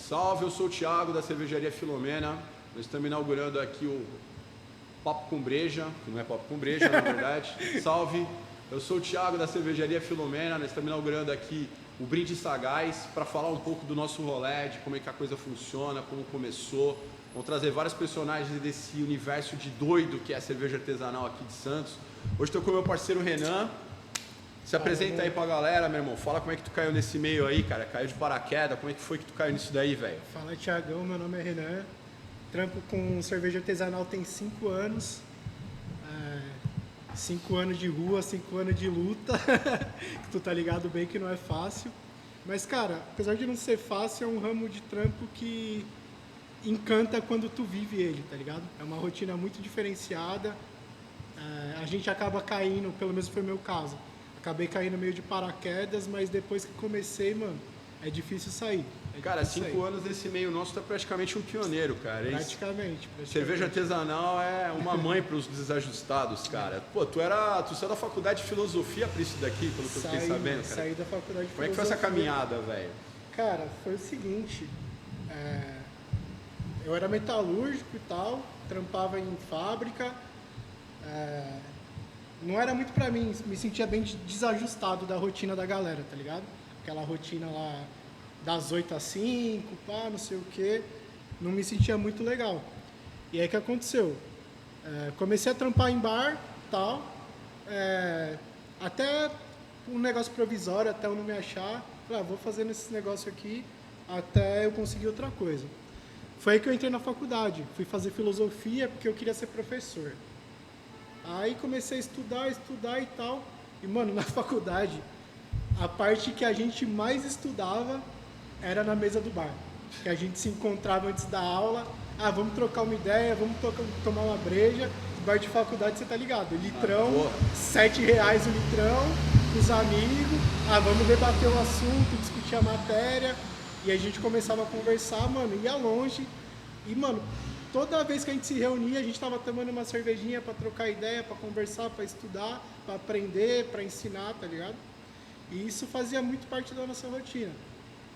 Salve, eu sou o Thiago da Cervejaria Filomena. Nós estamos inaugurando aqui o Papo com Breja, que não é Papo com Breja, na verdade. Salve, eu sou o Thiago da Cervejaria Filomena. Nós estamos inaugurando aqui o Brinde Sagaz para falar um pouco do nosso rolê, de como é que a coisa funciona, como começou. Vamos trazer vários personagens desse universo de doido que é a cerveja artesanal aqui de Santos. Hoje estou com o meu parceiro Renan. Se apresenta aí pra galera, meu irmão. Fala como é que tu caiu nesse meio aí, cara. Caiu de paraquedas. Como é que foi que tu caiu nisso daí, velho? Fala, Thiagão. Meu nome é Renan. Trampo com cerveja artesanal tem 5 anos. 5 anos de rua, 5 anos de luta. Tu tá ligado bem que não é fácil. Mas, cara, apesar de não ser fácil, é um ramo de trampo que encanta quando tu vive ele, tá ligado? É uma rotina muito diferenciada. A gente acaba caindo, pelo menos foi o meu caso. Acabei caindo meio de paraquedas, mas depois que comecei, mano, é difícil sair. Cara, 5 anos nesse meio nosso, tu é praticamente um pioneiro, cara. Praticamente. Cerveja artesanal é uma mãe para os desajustados, cara. Pô, tu saiu da faculdade de filosofia pra isso daqui, pelo que eu fiquei sabendo, cara. Saí da faculdade de filosofia. Como é que foi essa caminhada, velho? Cara, foi o seguinte, eu era metalúrgico e tal, trampava em fábrica, não era muito pra mim, me sentia bem desajustado da rotina da galera, tá ligado? Aquela rotina lá das 8 às 5, pá, não sei o quê, não me sentia muito legal. E aí o que aconteceu? Comecei a trampar em bar, tal, até um negócio provisório, até eu não me achar, falei, vou fazendo esse negócio aqui até eu conseguir outra coisa. Foi aí que eu entrei na faculdade, fui fazer filosofia porque eu queria ser professor. Aí comecei a estudar e tal. E, mano, na faculdade, a parte que a gente mais estudava era na mesa do bar. Que a gente se encontrava antes da aula. Vamos trocar uma ideia, vamos tomar uma breja. Bar de faculdade, você tá ligado? Litrão, R$7 o litrão, com os amigos. Vamos debater o assunto, discutir a matéria. E a gente começava a conversar, mano, ia longe. E, mano, toda vez que a gente se reunia, a gente estava tomando uma cervejinha para trocar ideia, para conversar, para estudar, para aprender, para ensinar, tá ligado? E isso fazia muito parte da nossa rotina.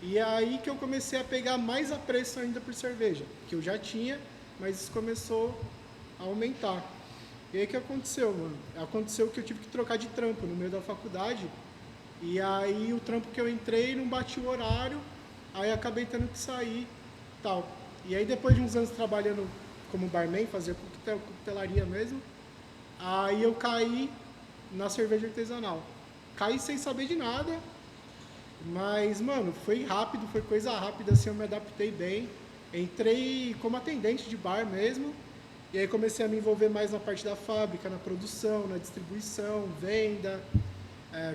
E é aí que eu comecei a pegar mais apreço ainda por cerveja, que eu já tinha, mas isso começou a aumentar. E aí o que aconteceu, mano? Aconteceu que eu tive que trocar de trampo no meio da faculdade, e aí o trampo que eu entrei não batia o horário, aí acabei tendo que sair e tal. E aí depois de uns anos trabalhando como barman, fazia coquetelaria mesmo, aí eu caí na cerveja artesanal. Caí sem saber de nada, mas, mano, foi rápido, foi coisa rápida, assim, eu me adaptei bem. Entrei como atendente de bar mesmo, e aí comecei a me envolver mais na parte da fábrica, na produção, na distribuição, venda.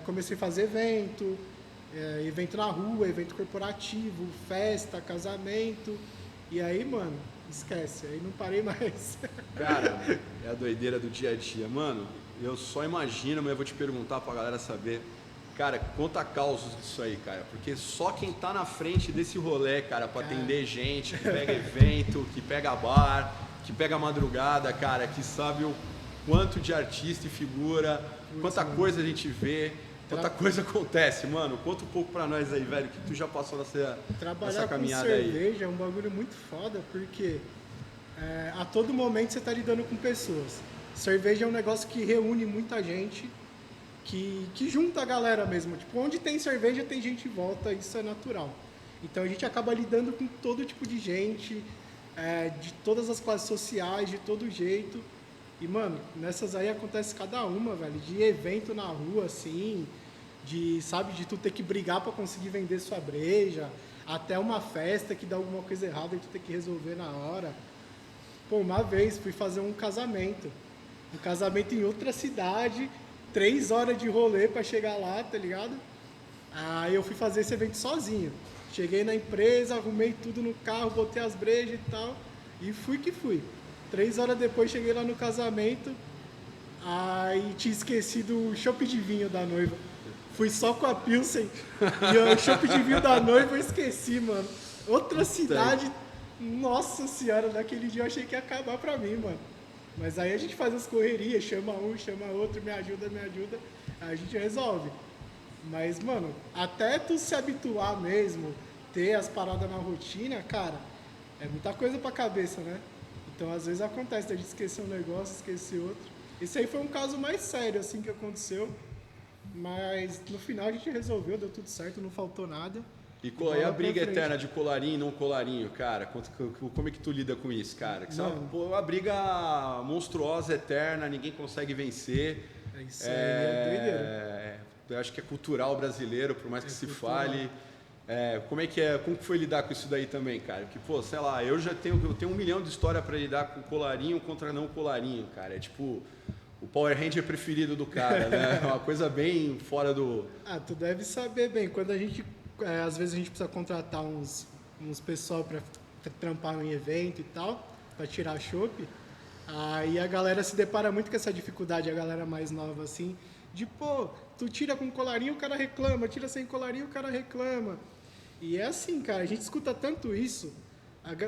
Comecei a fazer evento na rua, evento corporativo, festa, casamento. E aí, mano, esquece, aí não parei mais. Cara, é a doideira do dia a dia. Mano, eu só imagino, mas eu vou te perguntar pra galera saber. Cara, conta causos disso aí, cara. Porque só quem tá na frente desse rolê, cara, pra atender gente, que pega evento, que pega bar, que pega madrugada, cara, que sabe o quanto de artista e figura, quanta coisa a gente vê. Quanta coisa acontece, mano. Conta um pouco pra nós aí, velho, que tu já passou nessa caminhada aí. Trabalhar com cerveja é um bagulho muito foda, porque a todo momento você tá lidando com pessoas. Cerveja é um negócio que reúne muita gente, que junta a galera mesmo. Tipo, onde tem cerveja tem gente em volta, isso é natural. Então a gente acaba lidando com todo tipo de gente, de todas as classes sociais, de todo jeito. E, mano, nessas aí acontece cada uma, velho, de evento na rua, assim, de tu ter que brigar pra conseguir vender sua breja, até uma festa que dá alguma coisa errada e tu ter que resolver na hora. Pô, uma vez fui fazer um casamento em outra cidade, 3 horas de rolê pra chegar lá, tá ligado? Aí eu fui fazer esse evento sozinho. Cheguei na empresa, arrumei tudo no carro, botei as brejas e tal, e fui que fui. 3 horas depois cheguei lá no casamento, aí tinha esquecido o chopp de vinho da noiva. Fui só com a Pilsen e o chopp de vinho da noiva eu esqueci, mano. Outra cidade, nossa senhora, naquele dia eu achei que ia acabar pra mim, mano. Mas aí a gente faz as correrias, chama um, chama outro, me ajuda, aí a gente resolve. Mas, mano, até tu se habituar mesmo ter as paradas na rotina, cara, é muita coisa pra cabeça, né? Então, às vezes acontece da gente esquecer um negócio, esquecer outro. Esse aí foi um caso mais sério, assim, que aconteceu. Mas no final a gente resolveu, deu tudo certo, não faltou nada. E a briga eterna de colarinho e não colarinho, cara? Como é que tu lida com isso, cara? Que é uma briga monstruosa, eterna, ninguém consegue vencer. Isso aí é doideira. Eu acho que é cultural brasileiro, por mais que se cultural. fale. Como que foi lidar com isso daí também, cara? Porque, pô, sei lá, eu tenho 1 milhão de história pra lidar com colarinho contra não colarinho, cara. É tipo o Power Ranger preferido do cara, né? É uma coisa bem fora do... Tu deve saber bem, quando a gente... às vezes a gente precisa contratar uns pessoal pra trampar em evento e tal, pra tirar chopp. Aí a galera se depara muito com essa dificuldade, a galera mais nova, assim, de, pô, tu tira com colarinho, o cara reclama, tira sem colarinho, o cara reclama. E é assim, cara, a gente escuta tanto isso,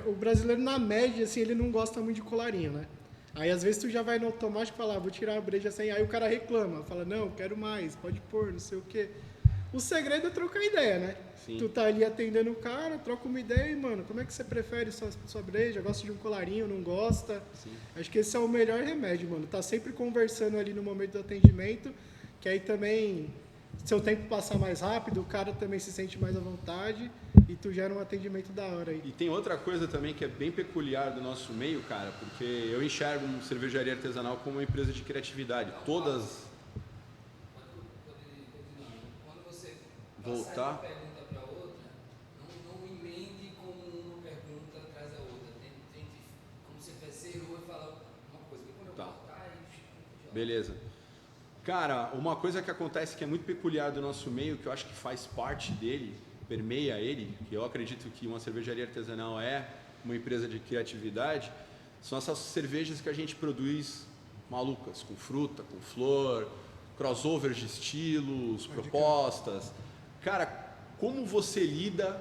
o brasileiro, na média, assim, ele não gosta muito de colarinho, né? Aí, às vezes, tu já vai no automático e fala, vou tirar a breja sem, aí o cara reclama, fala, não, quero mais, pode pôr, não sei o quê. O segredo é trocar ideia, né? Sim. Tu tá ali atendendo o cara, troca uma ideia e, mano, como é que você prefere sua breja? Gosta de um colarinho, não gosta? Sim. Acho que esse é o melhor remédio, mano. Tá sempre conversando ali no momento do atendimento, que aí também, seu tempo passar mais rápido, o cara também se sente mais à vontade e tu gera um atendimento da hora aí. E tem outra coisa também que é bem peculiar do nosso meio, cara, porque eu enxergo uma cervejaria artesanal como uma empresa de criatividade. Todas... Voltar. Uma pergunta para outra, não emende com uma pergunta atrás da outra. Tem como você cerrou e falar uma coisa. Quando eu voltar, Beleza. Cara, uma coisa que acontece que é muito peculiar do nosso meio, que eu acho que faz parte dele, permeia ele, que eu acredito que uma cervejaria artesanal é uma empresa de criatividade, são essas cervejas que a gente produz malucas, com fruta, com flor, crossovers de estilos, propostas. Cara, como você lida,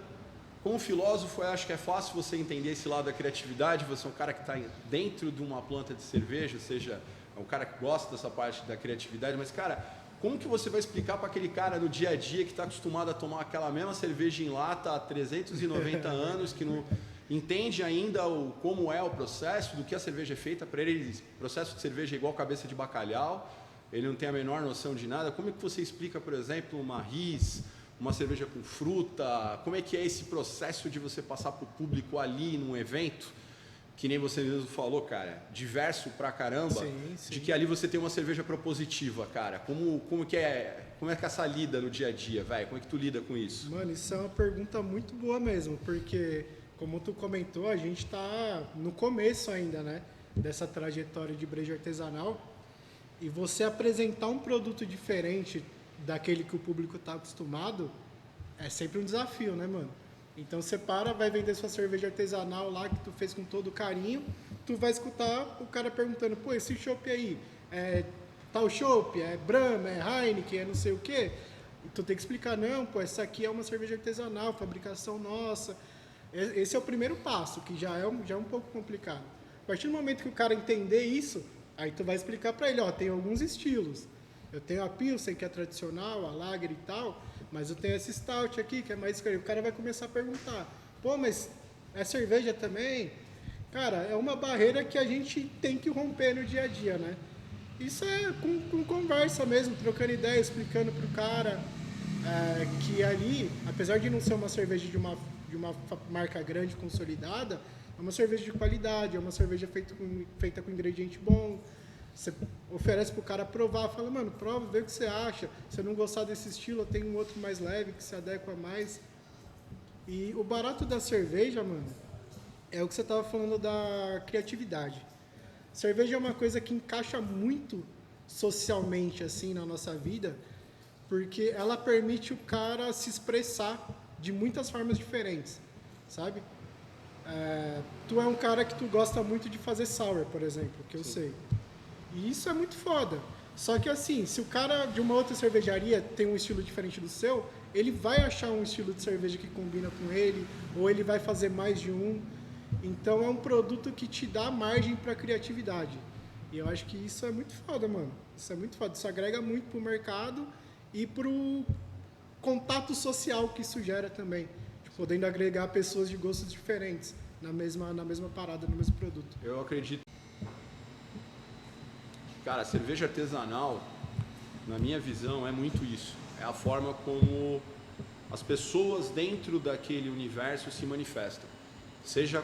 como filósofo, eu acho que é fácil você entender esse lado da criatividade, você é um cara que está dentro de uma planta de cerveja, ou seja, é um cara que gosta dessa parte da criatividade, mas, cara, como que você vai explicar para aquele cara no dia a dia que está acostumado a tomar aquela mesma cerveja em lata há 390 anos, que não entende ainda como é o processo, do que a cerveja é feita, para ele, o processo de cerveja é igual cabeça de bacalhau, ele não tem a menor noção de nada. Como é que você explica, por exemplo, uma Riz, uma cerveja com fruta? Como é que é esse processo de você passar para o público ali num evento, que nem você mesmo falou, cara, diverso pra caramba, Sim. de que ali você tem uma cerveja propositiva, cara? Como que é essa lida no dia a dia, velho? Como é que tu lida com isso? Mano, isso é uma pergunta muito boa mesmo, porque, como tu comentou, a gente tá no começo ainda, né, dessa trajetória de breja artesanal, e você apresentar um produto diferente daquele que o público está acostumado é sempre um desafio, né, mano? Então você vai vender sua cerveja artesanal lá que tu fez com todo carinho, tu vai escutar o cara perguntando, pô, esse chopp aí é tal chopp, é Brahma, é Heineken, é não sei o quê. E tu tem que explicar, não, pô, essa aqui é uma cerveja artesanal, fabricação nossa. Esse é o primeiro passo, que já é um pouco complicado. A partir do momento que o cara entender isso, aí tu vai explicar para ele, ó, tem alguns estilos. Eu tenho a Pilsen, que é tradicional, a Lager e tal, mas eu tenho esse Stout aqui, que é mais escolhido. O cara vai começar a perguntar, pô, mas é cerveja também? Cara, é uma barreira que a gente tem que romper no dia a dia, né? Isso é com conversa mesmo, trocando ideia, explicando pro cara que ali, apesar de não ser uma cerveja de uma marca grande, consolidada, é uma cerveja de qualidade, é uma cerveja feita com ingrediente bom. Você oferece pro cara provar, fala, mano, prova, vê o que você acha. Se você não gostar desse estilo, eu tenho um outro mais leve que se adequa mais. E o barato da cerveja, mano, é o que você tava falando da criatividade. Cerveja é uma coisa que encaixa muito socialmente, assim, na nossa vida, porque ela permite o cara se expressar de muitas formas diferentes, sabe? Tu é um cara que tu gosta muito de fazer sour, por exemplo, que eu sei. E isso é muito foda. Só que assim, se o cara de uma outra cervejaria tem um estilo diferente do seu, ele vai achar um estilo de cerveja que combina com ele, ou ele vai fazer mais de um. Então é um produto que te dá margem para criatividade. E eu acho que isso é muito foda, mano. Isso é muito foda. Isso agrega muito pro mercado e pro contato social que isso gera também. podendo agregar pessoas de gostos diferentes na mesma parada, no mesmo produto. Eu acredito. Cara, a cerveja artesanal, na minha visão, é muito isso. É a forma como as pessoas dentro daquele universo se manifestam. Seja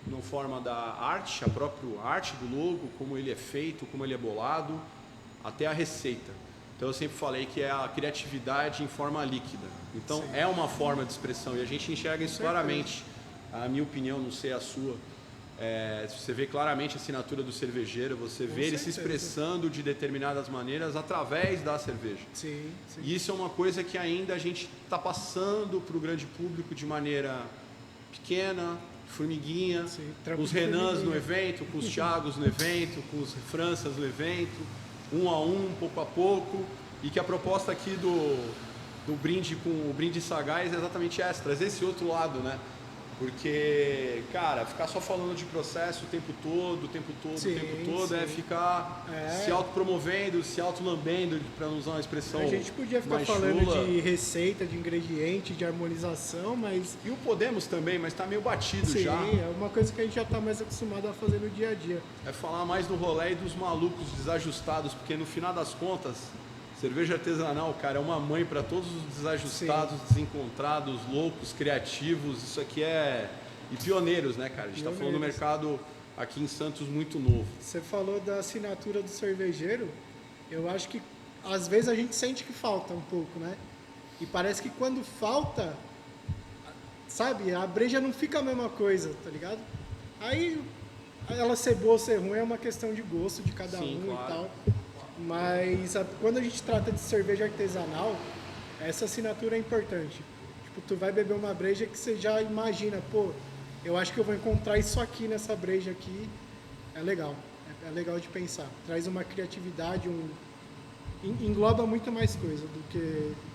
na forma da arte, a própria arte do logo, como ele é feito, como ele é bolado, até a receita. Então eu sempre falei que é a criatividade em forma líquida. Então é uma forma de expressão e a gente enxerga isso claramente. A minha opinião, não sei a sua, você vê claramente a assinatura do cervejeiro, você vê ele se expressando de determinadas maneiras através da cerveja. Sim. E isso é uma coisa que ainda a gente está passando para o grande público de maneira pequena, formiguinha, com os Renans no evento, com os Thiagos no evento, com os Franças no evento, um a um, pouco a pouco, e que a proposta aqui do brinde com o brinde sagaz é exatamente essa, trazer esse outro lado, né? Porque, cara, ficar só falando de processo o tempo todo é ficar se autopromovendo, se autolambendo, para não usar uma expressão. A gente podia ficar falando de receita, de ingrediente, de harmonização, mas... E o podemos também, mas tá meio batido já. Sim, é uma coisa que a gente já tá mais acostumado a fazer no dia a dia. É falar mais do rolê e dos malucos desajustados, porque no final das contas, cerveja artesanal, cara, é uma mãe para todos os desajustados, desencontrados, loucos, criativos. Isso aqui é... E pioneiros, né, cara? A gente tá falando do mercado aqui em Santos muito novo. Você falou da assinatura do cervejeiro. Eu acho que às vezes a gente sente que falta um pouco, né? E parece que quando falta, sabe, a breja não fica a mesma coisa, tá ligado? Aí ela ser boa ou ser ruim é uma questão de gosto de cada um e tal. Mas quando a gente trata de cerveja artesanal, essa assinatura é importante. Tipo, tu vai beber uma breja que você já imagina, pô, eu acho que eu vou encontrar isso aqui nessa breja aqui. É legal. É legal de pensar. Traz uma criatividade, engloba muito mais coisa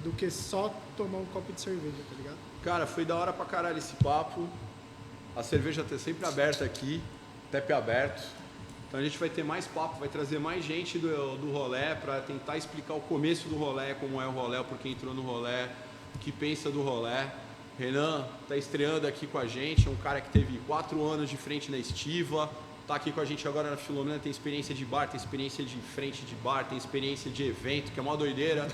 do que só tomar um copo de cerveja, tá ligado? Cara, foi da hora pra caralho esse papo. A cerveja tá sempre aberta aqui, tap aberto. Então a gente vai ter mais papo, vai trazer mais gente do rolê para tentar explicar o começo do rolê, como é o rolê, por que entrou no rolê, o que pensa do rolê. Renan tá estreando aqui com a gente, é um cara que teve 4 anos de frente na Estiva, tá aqui com a gente agora na Filomena, tem experiência de bar, tem experiência de frente de bar, tem experiência de evento, que é uma doideira.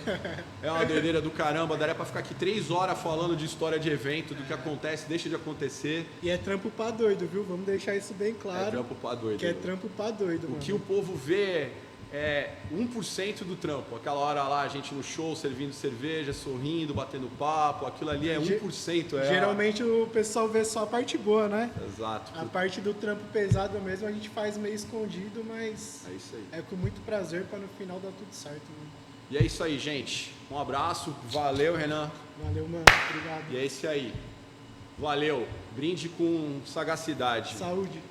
É uma doideira do caramba, daria pra ficar aqui 3 horas falando de história de evento, do que acontece, deixa de acontecer. E é trampo pra doido, viu? Vamos deixar isso bem claro. É trampo pra doido. Que é trampo pra doido, mano. O que o povo vê é 1% do trampo. Aquela hora lá, a gente no show, servindo cerveja, sorrindo, batendo papo, aquilo ali é 1%. Geralmente o pessoal vê só a parte boa, né? Exato. A parte do trampo pesado mesmo a gente faz meio escondido, mas é isso aí. É com muito prazer para no final dar tudo certo, mano. E é isso aí, gente. Um abraço. Valeu, Renan. Valeu, mano. Obrigado. E é isso aí. Valeu. Brinde com sagacidade. Saúde.